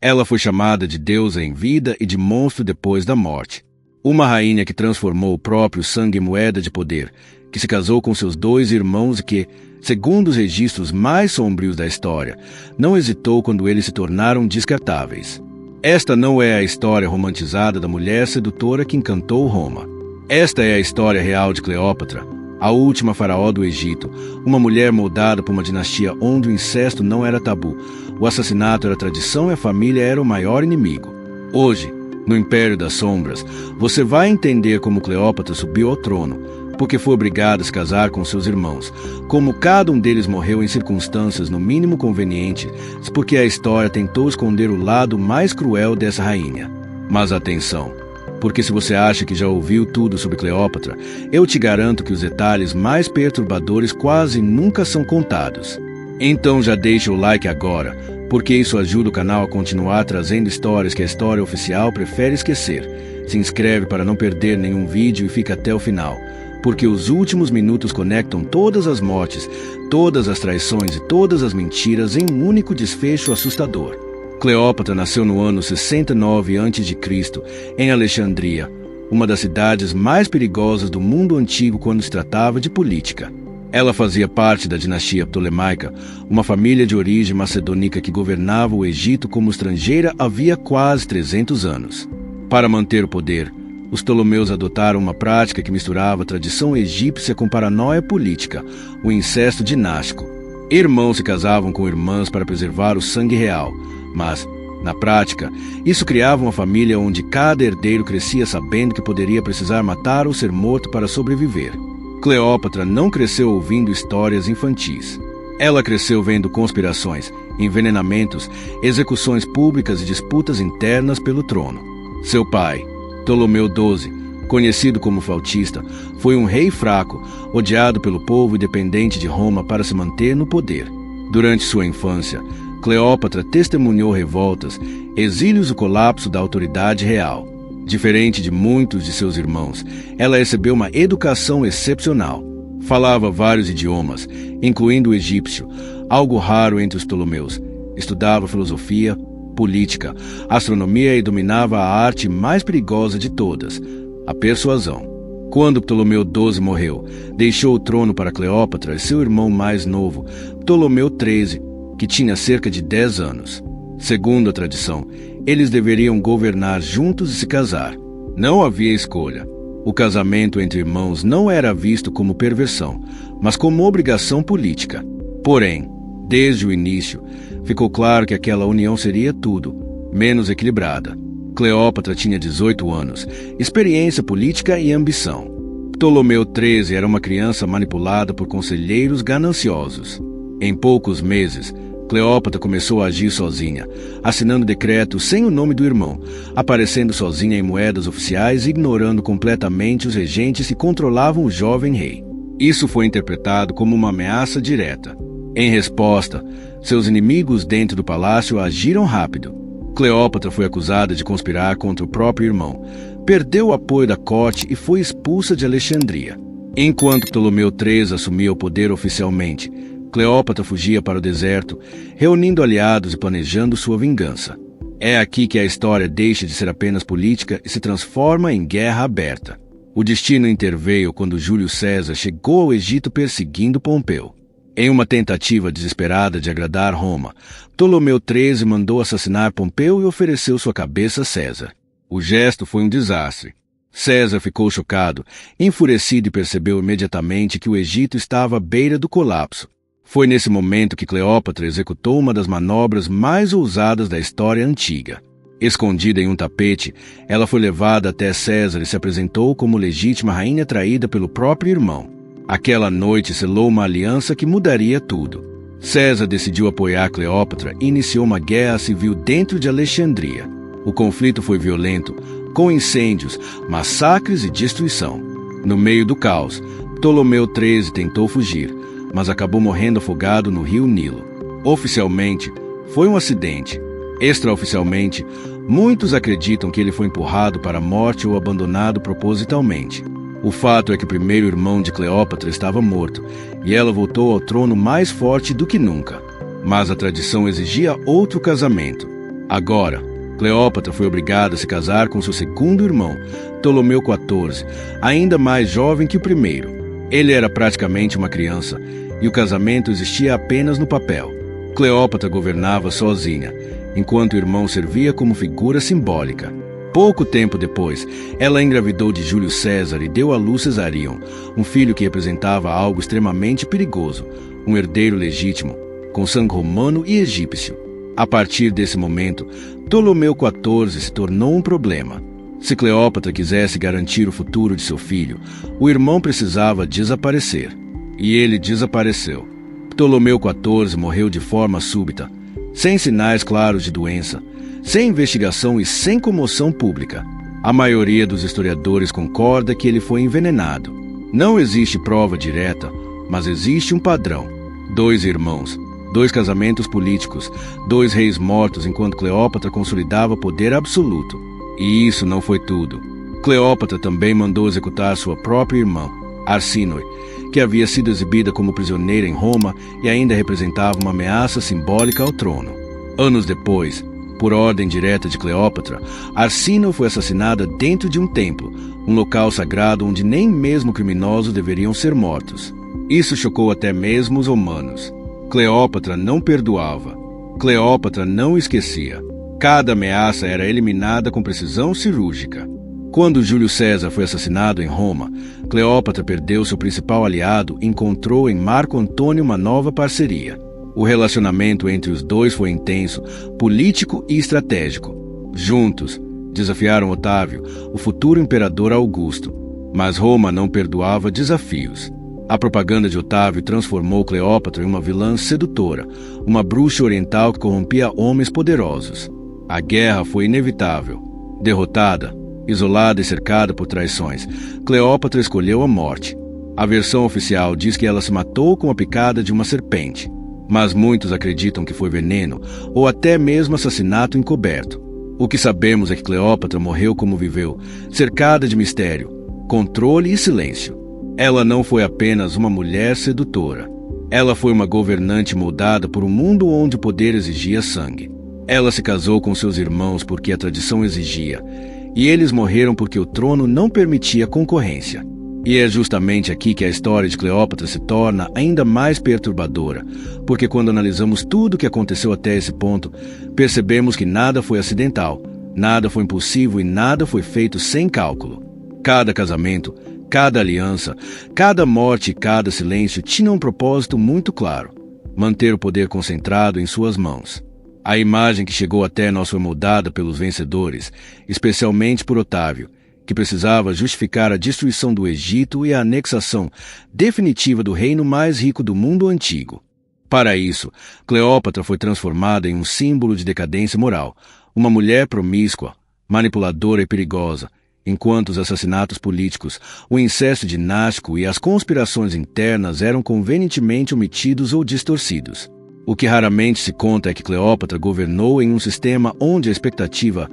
Ela foi chamada de deusa em vida e de monstro depois da morte. Uma rainha que transformou o próprio sangue em moeda de poder, que se casou com seus 2 irmãos e que, segundo os registros mais sombrios da história, não hesitou quando eles se tornaram descartáveis. Esta não é a história romantizada da mulher sedutora que encantou Roma. Esta é a história real de Cleópatra, a última faraó do Egito, uma mulher moldada por uma dinastia onde o incesto não era tabu, o assassinato era tradição e a família era o maior inimigo. Hoje, no Império das Sombras, você vai entender como Cleópatra subiu ao trono, porque foi obrigada a se casar com seus irmãos, como cada um deles morreu em circunstâncias no mínimo convenientes, porque a história tentou esconder o lado mais cruel dessa rainha. Mas atenção, porque se você acha que já ouviu tudo sobre Cleópatra, eu te garanto que os detalhes mais perturbadores quase nunca são contados. Então já deixa o like agora, porque isso ajuda o canal a continuar trazendo histórias que a história oficial prefere esquecer. Se inscreve para não perder nenhum vídeo e fica até o final, porque os últimos minutos conectam todas as mortes, todas as traições e todas as mentiras em um único desfecho assustador. Cleópatra nasceu no ano 69 a.C., em Alexandria, uma das cidades mais perigosas do mundo antigo quando se tratava de política. Ela fazia parte da dinastia Ptolemaica, uma família de origem macedônica que governava o Egito como estrangeira havia quase 300 anos. Para manter o poder, os Ptolomeus adotaram uma prática que misturava a tradição egípcia com paranoia política, o incesto dinástico. Irmãos se casavam com irmãs para preservar o sangue real, mas, na prática, isso criava uma família onde cada herdeiro crescia sabendo que poderia precisar matar ou ser morto para sobreviver. Cleópatra não cresceu ouvindo histórias infantis. Ela cresceu vendo conspirações, envenenamentos, execuções públicas e disputas internas pelo trono. Seu pai, Ptolomeu XII, conhecido como Flautista, foi um rei fraco, odiado pelo povo e dependente de Roma para se manter no poder. Durante sua infância, Cleópatra testemunhou revoltas, exílios e colapso da autoridade real. Diferente de muitos de seus irmãos, ela recebeu uma educação excepcional. Falava vários idiomas, incluindo o egípcio, algo raro entre os Ptolomeus. Estudava filosofia, política, astronomia e dominava a arte mais perigosa de todas, a persuasão. Quando Ptolomeu XII morreu, deixou o trono para Cleópatra e seu irmão mais novo, Ptolomeu XIII, que tinha cerca de 10 anos. Segundo a tradição, eles deveriam governar juntos e se casar. Não havia escolha. O casamento entre irmãos não era visto como perversão, mas como obrigação política. Porém, desde o início, ficou claro que aquela união seria tudo, menos equilibrada. Cleópatra tinha 18 anos, experiência política e ambição. Ptolomeu XIII era uma criança manipulada por conselheiros gananciosos. Em poucos meses, Cleópatra começou a agir sozinha, assinando decretos sem o nome do irmão, aparecendo sozinha em moedas oficiais e ignorando completamente os regentes que controlavam o jovem rei. Isso foi interpretado como uma ameaça direta. Em resposta, seus inimigos dentro do palácio agiram rápido. Cleópatra foi acusada de conspirar contra o próprio irmão, perdeu o apoio da corte e foi expulsa de Alexandria. Enquanto Ptolomeu XIII assumia o poder oficialmente, Cleópatra fugia para o deserto, reunindo aliados e planejando sua vingança. É aqui que a história deixa de ser apenas política e se transforma em guerra aberta. O destino interveio quando Júlio César chegou ao Egito perseguindo Pompeu. Em uma tentativa desesperada de agradar Roma, Ptolomeu XIII mandou assassinar Pompeu e ofereceu sua cabeça a César. O gesto foi um desastre. César ficou chocado, enfurecido e percebeu imediatamente que o Egito estava à beira do colapso. Foi nesse momento que Cleópatra executou uma das manobras mais ousadas da história antiga. Escondida em um tapete, ela foi levada até César e se apresentou como legítima rainha traída pelo próprio irmão. Aquela noite selou uma aliança que mudaria tudo. César decidiu apoiar Cleópatra e iniciou uma guerra civil dentro de Alexandria. O conflito foi violento, com incêndios, massacres e destruição. No meio do caos, Ptolomeu XIII tentou fugir, mas acabou morrendo afogado no rio Nilo. Oficialmente, foi um acidente. Extraoficialmente, muitos acreditam que ele foi empurrado para a morte ou abandonado propositalmente. O fato é que o primeiro irmão de Cleópatra estava morto, e ela voltou ao trono mais forte do que nunca. Mas a tradição exigia outro casamento. Agora, Cleópatra foi obrigada a se casar com seu segundo irmão, Ptolomeu XIV, ainda mais jovem que o primeiro. Ele era praticamente uma criança, e o casamento existia apenas no papel. Cleópatra governava sozinha, enquanto o irmão servia como figura simbólica. Pouco tempo depois, ela engravidou de Júlio César e deu à luz Cesarion, um filho que representava algo extremamente perigoso, um herdeiro legítimo, com sangue romano e egípcio. A partir desse momento, Ptolomeu XIV se tornou um problema. Se Cleópatra quisesse garantir o futuro de seu filho, o irmão precisava desaparecer. E ele desapareceu. Ptolomeu XIV morreu de forma súbita, sem sinais claros de doença, sem investigação e sem comoção pública. A maioria dos historiadores concorda que ele foi envenenado. Não existe prova direta, mas existe um padrão. 2 irmãos, 2 casamentos políticos, 2 reis mortos enquanto Cleópatra consolidava poder absoluto. E isso não foi tudo. Cleópatra também mandou executar sua própria irmã, Arsínoe, que havia sido exibida como prisioneira em Roma e ainda representava uma ameaça simbólica ao trono. Anos depois, por ordem direta de Cleópatra, Arsínoe foi assassinada dentro de um templo, um local sagrado onde nem mesmo criminosos deveriam ser mortos. Isso chocou até mesmo os romanos. Cleópatra não perdoava. Cleópatra não esquecia. Cada ameaça era eliminada com precisão cirúrgica. Quando Júlio César foi assassinado em Roma, Cleópatra perdeu seu principal aliado e encontrou em Marco Antônio uma nova parceria. O relacionamento entre os dois foi intenso, político e estratégico. Juntos, desafiaram Otávio, o futuro imperador Augusto. Mas Roma não perdoava desafios. A propaganda de Otávio transformou Cleópatra em uma vilã sedutora, uma bruxa oriental que corrompia homens poderosos. A guerra foi inevitável. Derrotada, isolada e cercada por traições, Cleópatra escolheu a morte. A versão oficial diz que ela se matou com a picada de uma serpente, mas muitos acreditam que foi veneno ou até mesmo assassinato encoberto. O que sabemos é que Cleópatra morreu como viveu, cercada de mistério, controle e silêncio. Ela não foi apenas uma mulher sedutora. Ela foi uma governante moldada por um mundo onde o poder exigia sangue. Ela se casou com seus irmãos porque a tradição exigia, e eles morreram porque o trono não permitia concorrência. E é justamente aqui que a história de Cleópatra se torna ainda mais perturbadora, porque quando analisamos tudo o que aconteceu até esse ponto, percebemos que nada foi acidental, nada foi impulsivo e nada foi feito sem cálculo. Cada casamento, cada aliança, cada morte e cada silêncio tinha um propósito muito claro: manter o poder concentrado em suas mãos. A imagem que chegou até nós foi moldada pelos vencedores, especialmente por Otávio, que precisava justificar a destruição do Egito e a anexação definitiva do reino mais rico do mundo antigo. Para isso, Cleópatra foi transformada em um símbolo de decadência moral, uma mulher promíscua, manipuladora e perigosa, enquanto os assassinatos políticos, o incesto dinástico e as conspirações internas eram convenientemente omitidos ou distorcidos. O que raramente se conta é que Cleópatra governou em um sistema onde a expectativa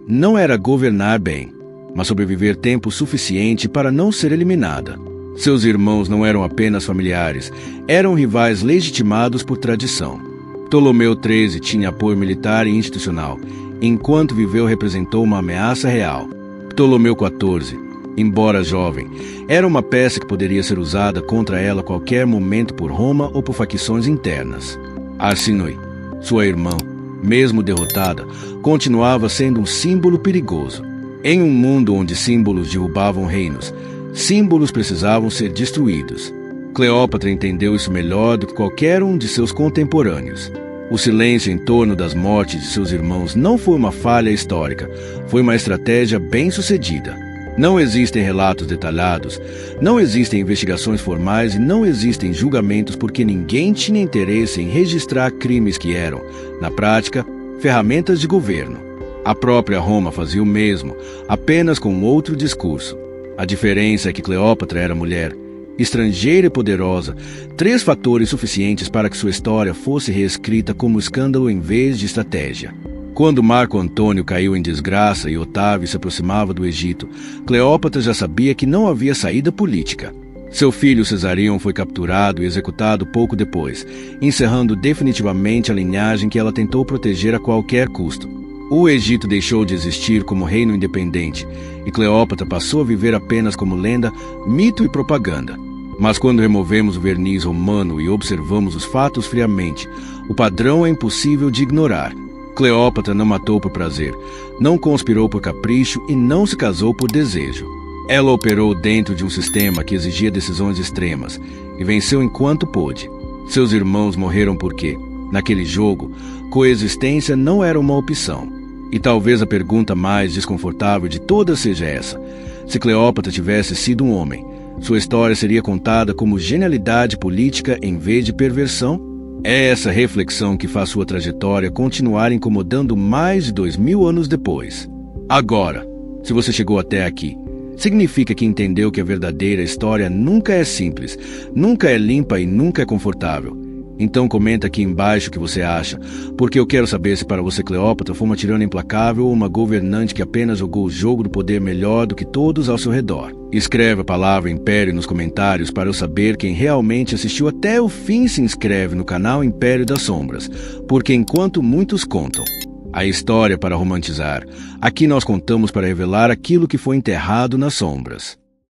não era governar bem, mas sobreviver tempo suficiente para não ser eliminada. Seus irmãos não eram apenas familiares, eram rivais legitimados por tradição. Ptolomeu XIII tinha apoio militar e institucional, enquanto viveu representou uma ameaça real. Ptolomeu XIV, embora jovem, era uma peça que poderia ser usada contra ela a qualquer momento por Roma ou por facções internas. Arsínoe, sua irmã, mesmo derrotada, continuava sendo um símbolo perigoso. Em um mundo onde símbolos derrubavam reinos, símbolos precisavam ser destruídos. Cleópatra entendeu isso melhor do que qualquer um de seus contemporâneos. O silêncio em torno das mortes de seus irmãos não foi uma falha histórica, foi uma estratégia bem-sucedida. Não existem relatos detalhados, não existem investigações formais e não existem julgamentos porque ninguém tinha interesse em registrar crimes que eram, na prática, ferramentas de governo. A própria Roma fazia o mesmo, apenas com outro discurso. A diferença é que Cleópatra era mulher, estrangeira e poderosa, 3 fatores suficientes para que sua história fosse reescrita como escândalo em vez de estratégia. Quando Marco Antônio caiu em desgraça e Otávio se aproximava do Egito, Cleópatra já sabia que não havia saída política. Seu filho Cesarion foi capturado e executado pouco depois, encerrando definitivamente a linhagem que ela tentou proteger a qualquer custo. O Egito deixou de existir como reino independente e Cleópatra passou a viver apenas como lenda, mito e propaganda. Mas quando removemos o verniz romano e observamos os fatos friamente, o padrão é impossível de ignorar. Cleópatra não matou por prazer, não conspirou por capricho e não se casou por desejo. Ela operou dentro de um sistema que exigia decisões extremas e venceu enquanto pôde. Seus irmãos morreram porque, naquele jogo, coexistência não era uma opção. E talvez a pergunta mais desconfortável de todas seja essa: se Cleópatra tivesse sido um homem, sua história seria contada como genialidade política em vez de perversão? É essa reflexão que faz sua trajetória continuar incomodando mais de 2000 anos depois. Agora, se você chegou até aqui, significa que entendeu que a verdadeira história nunca é simples, nunca é limpa e nunca é confortável. Então comenta aqui embaixo o que você acha, porque eu quero saber se para você Cleópatra foi uma tirana implacável ou uma governante que apenas jogou o jogo do poder melhor do que todos ao seu redor. Escreve a palavra Império nos comentários para eu saber quem realmente assistiu até o fim. Se inscreve no canal Império das Sombras, porque enquanto muitos contam a história para romantizar, aqui nós contamos para revelar aquilo que foi enterrado nas sombras.